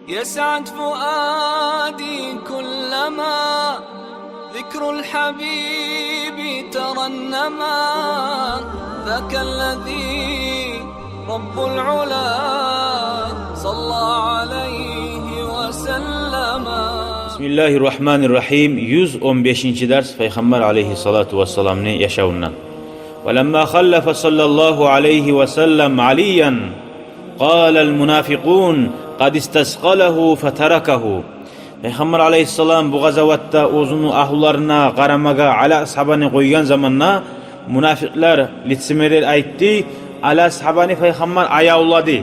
يسعد فؤادي كلما ذكر الحبيب ترنما ذاك الذي رب العلا صلى عليه وسلم. Bismillahirrahmanirrahim. 115. ders Peygamber aleyhissalatu vesselam'ın yaşamından. وَلَمَّا خَلَّفَ صَلَّى اللّٰهُ عَلَيْهِ وَسَلَّمْ عَلِيًّا قَالَ الْمُنَافِقُونَ قَدْ اِسْتَسْقَلَهُ فَتَرَكَهُ. Peygamber aleyhissalam bu gazavatta uzunu ahularına, qaramaga, ala ashabani koygan zamanna munafiklar, litsimeler aytti, ala ashabani Peygamber ayavladı.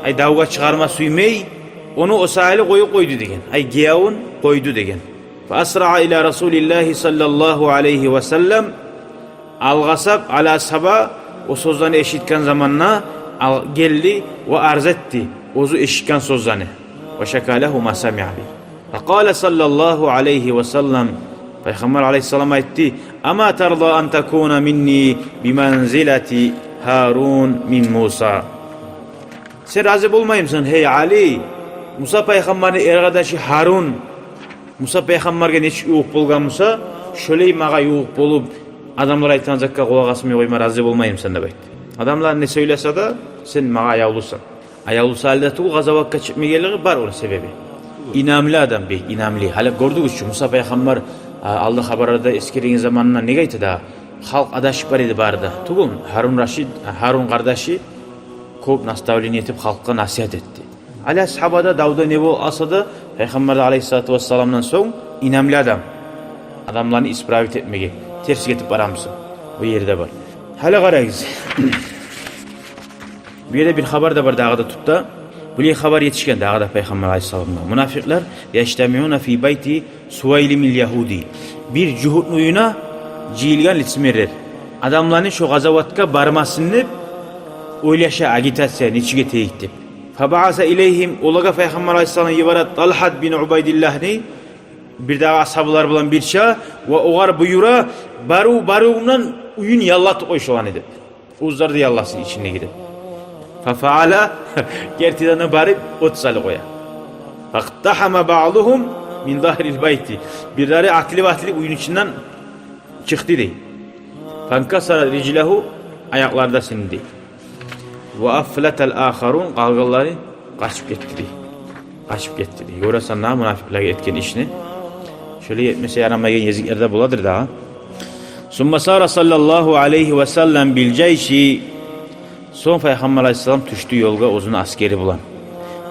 Ay davga çıkarma süymey, onu o sahili koydu degen. Ay giyavun koydu degen. فَأَسْرَعَ إِلَى رَسُولِ اللّٰهِ sallallahu aleyhi ve sellem. Algasap ala ashaba o sözlerini eşitken zamanna geldi ve arz etti. Ozu eşitken sözlerini. Ve şekalehu ma sami'ali. Fekale sallallahu aleyhi ve sellem. Peygamber aleyhisselam etti. Ama terda en tekuna minni bimenzileti Harun min Musa. Sen razı bulmayayım sen hey Ali. Musa peygamberin arkadaşı Harun. Musa peygamberge neçe yuğup bolgan Musa? Şöyle mağa yuğup bolup adamlar aytan zakka kulak asmaya koyma razı bulmayayım sen de beyt. Adamlar ne söylese de sen mağa ayavlusan. Ayavlusa halde tuğu gazavakka çıkmayalığı var onun sebebi. İnamli adam bey, inamli. Hala gördük üstü Musa peygamber aldı haberlerde eskirin zamanına ne gaytı da halk adaşık var idi barda. Tuğun Harun kardeşi kop nastavlini etip halkka nasihat etti. Ala sahabada Davud'a ne bol asadı Peygamber aleyhissalatu vesselam'dan son inamli adam. Adamlarını ispravit etmeye, ters getip aramsın. O yerde var. Hala qarayız. Bu yerde bir haber de var dağda tuttu. Bu haber yetişken dağda Peygamber aleyhissalam'dan. Munafikler yeştemiuna fi beyti Suveylimil Yahudi. Bir cuhudnuyuna cihilgan litmerer. Adamlarını şu gazavatka barmasını oylaşa agitasya niçige teyiktip. Faba'asa ileyhim olaga Peygamber aleyhissalam yibarat Talhat bin Ubaydillah'ni bir daha ashablar bulan bir şah ve oğar buyura baruğundan uyun yallatı koyuşulan edip. Uzlardı yallasın içine gidip. Fafaala gertidana barib otsalı koya. Faktahama ba'luhum min zahril beyti. Birleri akli vatli uyun içinden çıktı değil. Fankasara riclehu ayaklarda sindi. Ve affletel aharun kalgılları kaçıp gitti. Kaçıp gitti. Yorasan daha münafikler etken işini. Şöyle yetmese yaramayan yeziklerde buladır daha. Summa sara sallallahu aleyhi ve sellem bil ceyşi. Son Peygamber aleyhisselam düştü yolga uzun askeri bulan.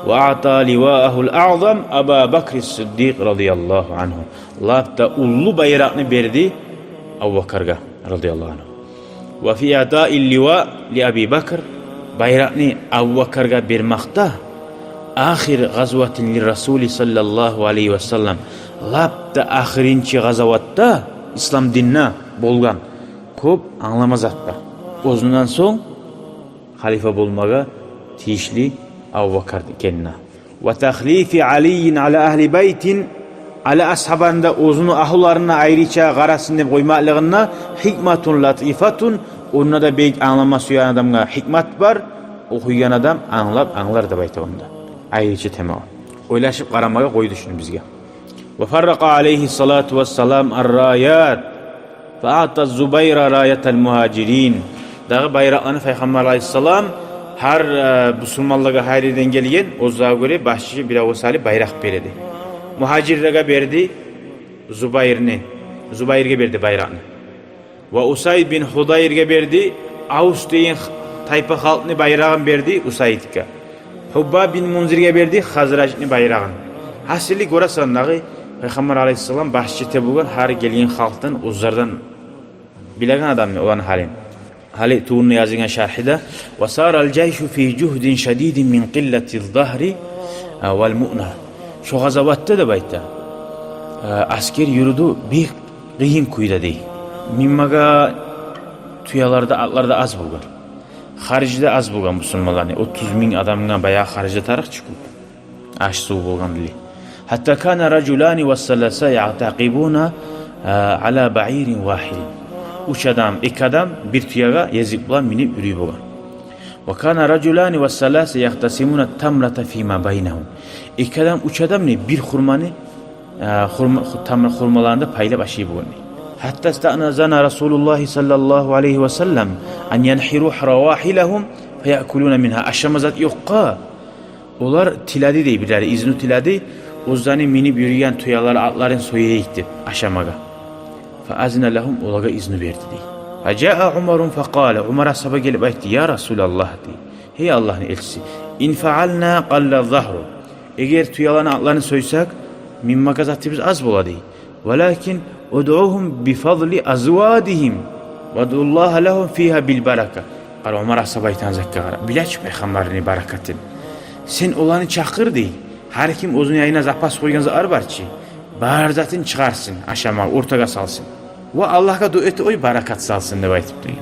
Ve a'ta liva'ahul a'zam Aba Bakr Siddiq radıyallahu anhu. Labda ullu bayrağını verdi Abu Bakar'a radıyallahu anhu. Ve fi a'ta'il liva li Abi Bakr. Bayrağını Abu Bakar'a vermekte. Ahir gazvatin li Resulü sallallahu aleyhi ve sellem. Labda ahirinci gazavatta İslam dinine bolgan. Kop anlamaz hatta. Ozundan son halife bulmaga tişli Abu Bakr kendine. Ve tahlifi Ali'in ala ahli beytin ala ashabanda uzunu ahularına ayrıca garasını koymalığına hikmatun latifatun onunla da beyk anlama suyan adamga hikmat var. Okuyan adam anlar da bayta onda. Ayrıca tema o. Oylaşıp qaramaga koydu şunu bizge. Ve farraqa aleyhissalatu vesselam ar-rayat fa'ata Zubayra rayatel muhacirin. Dağı bayraqlarını Peygamber aleyhissalam her Müslümanlığa hayreden gelgen o zaman göre başçı bir avusali bayrak verdi. Muhacirlere verdi Zubayr'e verdi bayrağını. Ve Usayd bin Hudayr'e verdi Aus deyin tayfa halkını bayrağını verdi Usayd'e. Hubba bin Munzir'e verdi Hazraj'ını bayrağını. Hasili görasanlığı Peygamber aleyhissalam başçı tebuğun her gelgen halktan uzlardan bilen adam olan halin. Hali tuğunu yazılan şerhide ve saral ceyşu fi cuhdin şedidin min qilleti'z zahri vel mu'na. Şu gazavatta da bayta asker yürüdü bir kıyın kuyda değil. Mimmaga tuyalarda atlarda az bulgan. Haricde az bulgan Müslümanlar. 30.000 adamına bayağı haricde tarih çıkıyor. Aş su bulgan dili. Hatta kana raculani ve salasa ya'taqibuna ala ba'irin vahidin. Üç adam, iki adam bir tuyağa yazıkla minip yürüyüp olan. Ve kana raculani ve salase yahtasimuna tamrata fima baynahum. İki adam, üç adam ne? Bir hurmanı hurmalarında payla başı bu ne? Hatta sta'nazana Resulullah sallallahu aleyhi ve sellem an yanhiru ravahilahum feyakuluna minha. Aşamazat yokka. Onlar tiladi dey birləri, izni tiladi. Ozani minib yürüyen tuyaları atların soyaya gitti aşamaga. Fa azna lahum, olaga izni verdi dey. Faca'a Umarun faqala. Umar ashaba gelip aytdı, ya Resulallah dey. Hey Allah'ın elçisi, in faalna qalla zahru. Eğer tuyalarını atlarını soysak min makazatımız az boladı. Velakin ud'uhum bi fadli azwadihim ve du'allaha lahum fiha bil baraka. Qara Umar ashaba aytan zakka. Bilaç peygamberin barakatın. Sen olanı çakır dey. Her kim uzun yayına zapas koyganza arbarçı. Barzatın çıkarsın aşama ortaga salsın. Ve Allah'a dua et oy barakat salsın diye aytıp duyan.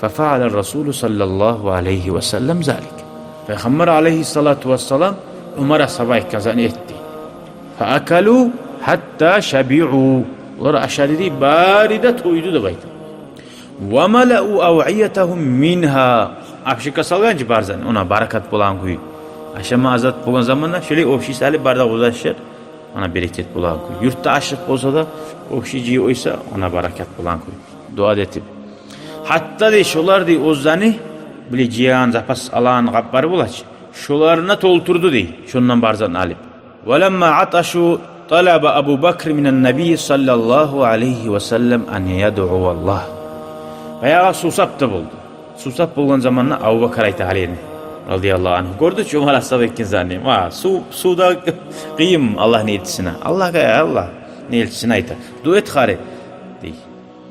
Fefa'ale Resulü sallallahu aleyhi ve sellem zalik. Peygamber aleyhissalatu vesselam Umar'a sabah kazan etti. Feakalu hatta şabi'u. Onlar aşağı dedi baride toydu da baydı. Ve mela'u av'iyetahum minha. Apşika salgancı barzan ona barakat bulan kuyu. Aşama azat bulan zamanlar şöyle ofşi alıp bardak uzatışır. Ona bereket bulan kuyu. Yurtta aşık olsa da ofşiciyi oysa ona barakat bulan kuyu. Dua etip. Hatta de şolar de ozdanı bile cihan zapas alan kapları bulaç. Şolarına tolturdu de. Şundan barzan alıp. Velemma ataşu talaba Abu Bakr minen Nebi sallallahu aleyhi ve sellem an yad'u Allah. Bayağı susap da buldu. Susap bulgan zamanla Abu Bakr ayta halini. Radıyallahu anh. Gördü ki Umar ashab etkin zannem. Suda kıyım Allah ne elçisine. Allah ne elçisine ayta. Duet khare. Dey.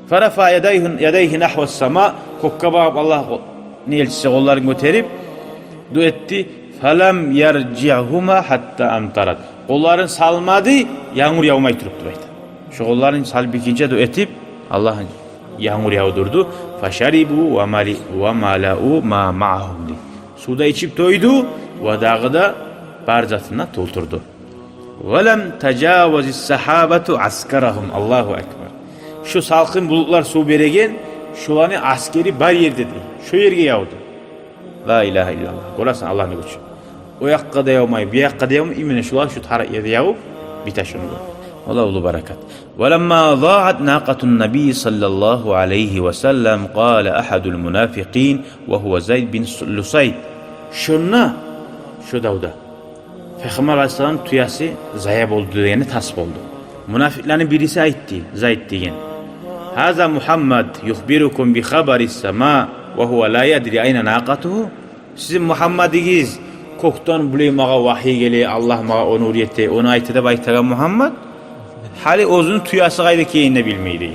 Farafa yadayhi nahves sama. Kokka bağıp Allah ne elçisi kollarını göterip duetti. Falam yerci'huma hatta amtarat. Kolların salmadı, yağmur yağmay turuptu bayta. Şu kolların salıp ikinci duetip Allah'ın yağmur yağdurdu. Faşaribu ve mala'u ma ma'ahum di. Suda içip doydu ve dağda barzatına doldurdu. Velem tecavazis sahabatu askarahum. Allahu ekber. Şu salkın bulutlar su beregen, şulanı askeri bariyer dedi. Şu yerge yağdı. La ilahe illallah. Görəsən Allah'ın gücü. O yakka da yağmay, bir yakka da yağmay, imine şular şu tara yerde yağıp biter şunu. Allah ulu barakat. وَلَمَّا ضَاعَتْ نَاقَةُ النَّبِيِّ صَلَّى اللّٰهُ عَلَيْهِ وَسَلَّمْ قَالَ أَحَدُ الْمُنَافِقِينَ وَهُوَ زَيْدْ بِنْ لُسَيْدْ. Şunna, şu davda. Peygamber Aleyhisselam tuyası zayab oldu diyeni tasip oldu. Münafiklerin birisi aitti, Zayd diyen. Haza Muhammed yuhbirukum bi habaris sema ve huve la yedri ayna naqatuhu. Sizin Muhammed'iz koktan bile mağa vahiy gele, Allah mağa onu uriyette, onu ayette de baytaga Muhammed. Hali ozun tuyası gayda keyinne bilmeydi.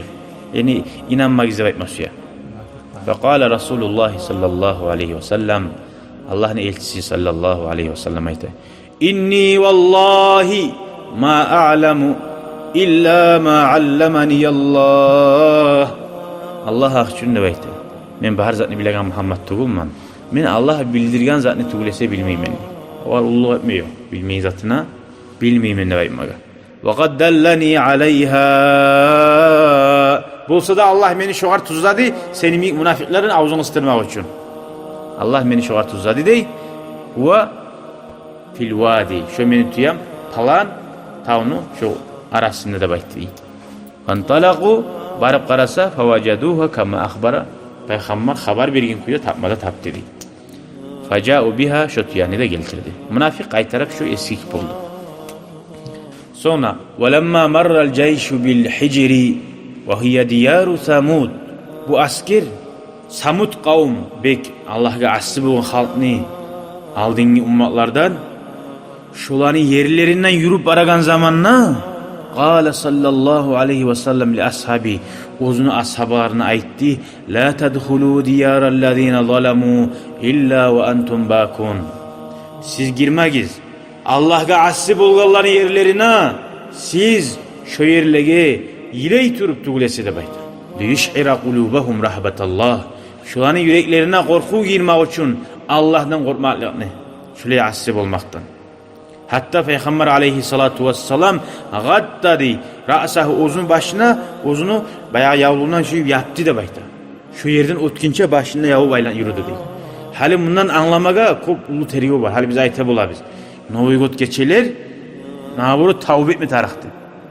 Yani inanmak izle baytması ya. Fekale Resulullah sallallahu aleyhi ve sellem. Allah'ın elçisi sallallahu aleyhi ve sellem ayette. İnni vallahi ma a'lemu illa ma allamani Allah. Allah hakkında bayette. Men bahar zatını bilen Muhammed tuğulman. Men Allah bildirgen zatını tuğulese bilmeyim ben. Var ulluğ etmiyor. Bilmeyi zatına bilmeyim ben de baymaga. Ve kad dallani aleyha. Bulsa da Allah beni şoğar tuzladı. Senin münafiklerin ağzını ısıtırmak için. Allah beni şoğar tuzladı dey. Ve fil vadi. Şu beni tuyam palan tavnu şu arasında da bayttı. Fantalaku barıp karasa fevaceduha kama akhbara. Peygamber haber vergin kuyu tapmada tap dedi. Faca'u biha şu tuyani de getirdi. Münafik kaytarak şu eski kip oldu. Sonra وَلَمَّا مَرَّ الْجَيْشُ بِالْحِجِرِ وَهِيَ دِيَارُ Samud. Bu asker Samud kavm bek Allah'a aslı bu halkını aldığın ummatlardan şulanı yerlerinden yürüp aragan zamanla قال sallallahu aleyhi ve sellem li ashabi uzunu ashablarına aitti la tadkhulu diyarallazina zalamu illa ve entum bakun. Siz girmegiz Allah'a aslı bulgalların yerlerine siz şu yerlege yiley turup tuğlesi de baydı. Liyüş'ira kulubahum rahbetallah. Şulanın yüreklerine korku girmek için Allah'tan korkmaklarını. Şöyle aslı olmaktan. Hatta Peygamber aleyhissalatu vesselam gaddadi ra'sahu uzun başına uzunu bayağı yavrulan şey yaptı da baydı. Şu yerden otkinçe başına yavu baylan yürüdü değil. Hali bundan anlamaga köp ulu tergibi var. Hali biz ayta bolabız. Novoy got geçeler naburu tavbe etme taraktı.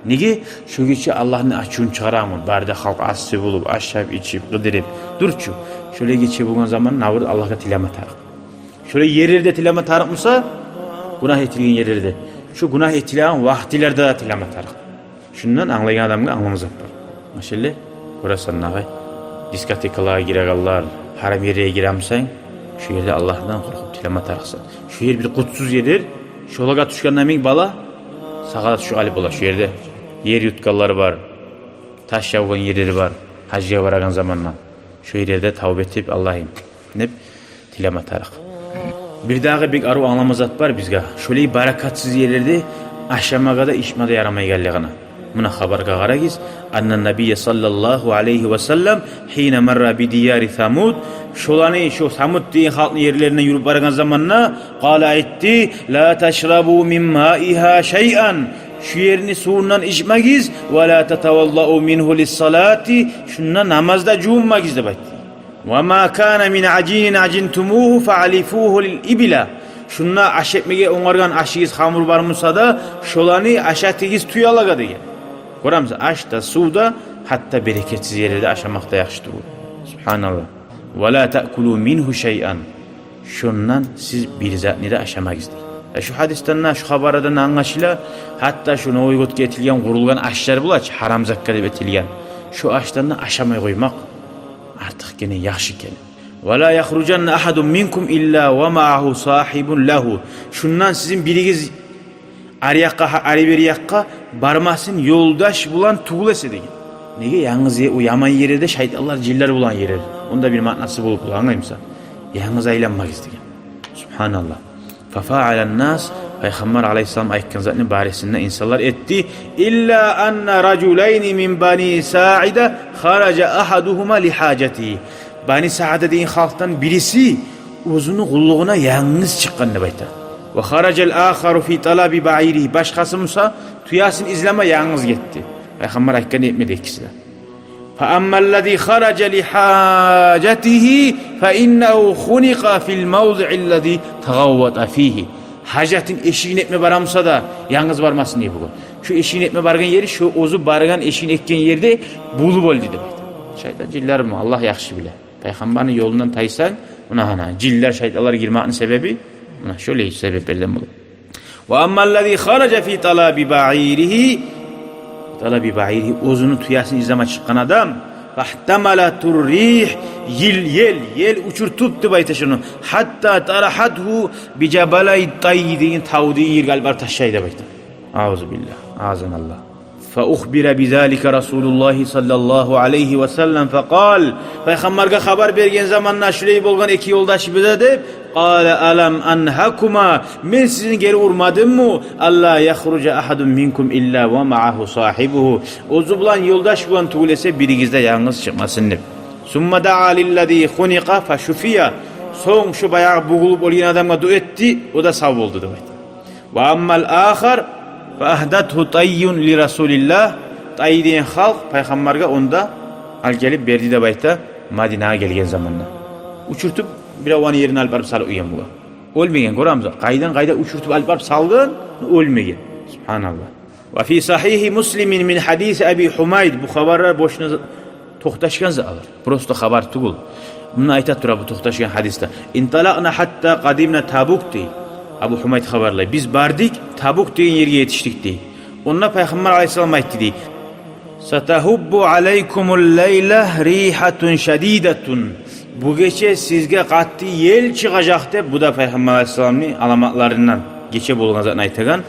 Nege? Şu geçe Allah'ın açığını çıkaramın. Barda halk assı bulup, aşağı içip, gıdırıp. Durçu. Şöyle geçe bulgan zaman naburu Allah'a tilama tarak. Şöyle yerlerde tilama tarak mısa? Günah etilgen yerlerde. Şu günah etilen vaktilerde de tilama tarak. Şundan anlayan adamga anlamazak var. Maşallah. Korasan nağay. Diskotekalara giregallar. Haram yereye giremsen. Şu yerde Allah'tan korkup tilama taraksan. Şu yer bir kutsuz yerdir. Şolaga tuşkandan min bala. Sağa şu alip ola şu yerde. Yer yutkalları var. Taş yavgan yerleri var. Hacıya varagan zamanla. Şu yerde tavbe etip Allah'ım. Ne? Tilama tarak. Bir daha bir arı anlamazat var bizga. Şöyle barakatsız yerlerde aşamaga da işmada yaramay gelliğine. Buna haber qaragiz. Anna Nabiyye sallallahu aleyhi ve sellem hine marra bi diyari Samud. Şolani şu Samud diye halkın yerlerine yürüp baragan zamanna qala etti la taşrabu min ma'iha şey'an. Şu yerini suyundan içmegiz ve la tatavallau minhu lis-salati. Şunna namazda cuunmagiz de baktı. Ve ma kana min acinin acintumuhu fa'alifuhu lil-ibla. Şunna aşetmege onargan aşigiz hamur barmısa da şolani aşatigiz tuyalaga degen. Koramız aşta suda hatta bereketsiz yerlerde aşamakta yaxşıdır. Subhanallah. Ve la ta'kulu minhu şey'an. Şundan siz bir zatni de aşamagiz de. Şu hadisten şu habaradan anlaşıla hatta şu noygot getilgen kurulgan aşlar bulaç haram zakka deb etilgen. Şu aştan aşamay koymak artık gene yaxşı gene. Ve la yahrucanna ahadun minkum illa ve ma'ahu sahibun lahu. Şundan sizin birigiz ariyakka barmasın yoldaş bulan tuğul ese degen. Nege yalnız o yaman yerde şeytanlar ciller bulan yeri. Onda bir manası bulup anlayımsa. Yalnız aylanmagiz degen. Subhanallah. Fafa'alen nas Peygamber aleyhisselam aytkan zatının baresinden insanlar etti. İlla anna raculeyni min bani Sa'ide kharaca ahaduhuma li hacetihi. Bani Sa'ide deyin halktan birisi uzunu kulluğuna yalnız çıkkanını bayta. Ve haracel akharu fi talabi ba'irihi. Başkası Musa tuyasını izleme yalnız gitti. Peygamber aytkan etmedi ikisi de. فَأَمَّا الَّذ۪ي خَرَجَ لِحَاجَتِهِ فَاِنَّهُ خُنِقَ فِي الْمَوْضِعِ الَّذ۪ي تَغَوَّتَ ف۪يهِ. Hacetin eşiğin etme baramsa da yalnız varmasın diye bugün. Şu eşiğin etme bargan yeri, şu ozu bargan eşiğin etken yerde bulup ol dedi. Şeytan ciller mi? Allah yaxşı bile. Peygamberin yolundan taysan, buna hana. Ciller şeytanlar girmeğinin sebebi, buna şöyle sebeplerden bulur. وَأَمَّا الَّذ۪ي خَرَجَ ف۪ي طَلَابِ بَعِيرِهِ Talabi ba'irihi ozunu tuyasını izleme çıkan adam fahtamalatur rih yel uçurtuptu bayta şunu hatta tarahathu bi cebalay tayyidin tavdiyin yer galbar taşayda bayta. Auzubillah. Azanallah. فأخبر بذلك رسول الله صلى الله عليه وسلم فقال Peygamber'e haber bergen zamanla şurayı bolgan iki yoldaşı bize de قال ألم أنهكما men sizin geri urmadım mı Allah yahruca ahadun minkum illa ve ma'ahu sahibuhu ozu bulan yoldaş bulan tuğlese birigizde yalnız çıkmasın deb summa da'a lillezî hunika feşufiya son şu bayağı boğulup olan adamga dua etti o da sağ oldu dedi. Ve ammal ahar فَاَهْدَتْهُ طَيٌّ لِرَسُولِ اللّٰهِ Tay diyen halk Peygamber'e onda al gelip berdi de bayta Madina'ya gelgen zamanla. Uçurtup bir avanı yerine alıp barıp salı uyan buğa. Ölmegen koramıza. Kayda uçurtup alıp barıp salgın ölmegen. Subhanallah. Ve fi sahihi Muslimin min hadisi Abi Humayd bu haberler boşuna toxtaşkanza alır. Prosto haber tugul. Bunu aytat dura bu toxtaşkan hadiste. İntalaqna hatta qadimna Tabuk değil. Abu Humayd haberlay. Biz bardik Tabuk deyin yerge yetiştik dey. Onunla Peygamber aleyhisselam aytti dey. Satahubbu aleykumul leyleh rihatun şedidetun. Bu gece sizge qatlı yel çıkacak de bu da Peygamber aleyhisselamın alamatlarından geçe bolğanızdan aytgan.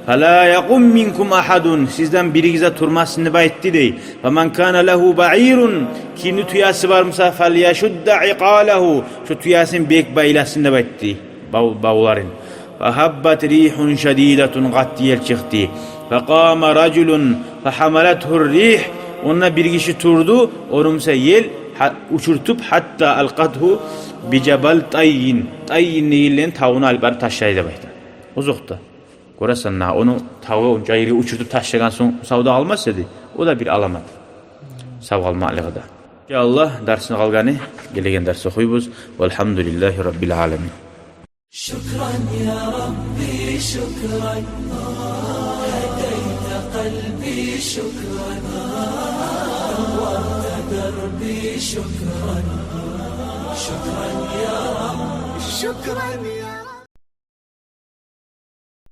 Fala yaqum minkum ahadun sizden birigize turmasını baytti dey. Faman kana lehu ba'irun kimni tuyası varmsa falyashudda iqalahu şu tuyasın bek baylasında baytti. Bavların. فَهَبَّتْ رِيحٌ شَد۪يدَةٌ قَتْ yer çıktı. فَقَامَ رَجُلٌ فَحَمَلَتْهُ الرِّيحِ Onunla bir kişi turdu, onumsa yel uçurtup hatta alqadhu bicebal tayyin. Tayyin neyillerin tavuğunu alıp taşlaydı bayda. Uzukta. Görəsən onu tavuğu onca yeri uçurtup taşlayan son savda almaz dedi. O da bir alamat. Sağ olmalığı da. İnşallah dersini kalganı gelegen ders okuyubuz. Velhamdülillahi Rabbil alemin. شكرا يا ربي شكرا هديت قلبي شكرا نورت دربي شكرا شكرا يا رب شكرا يا رب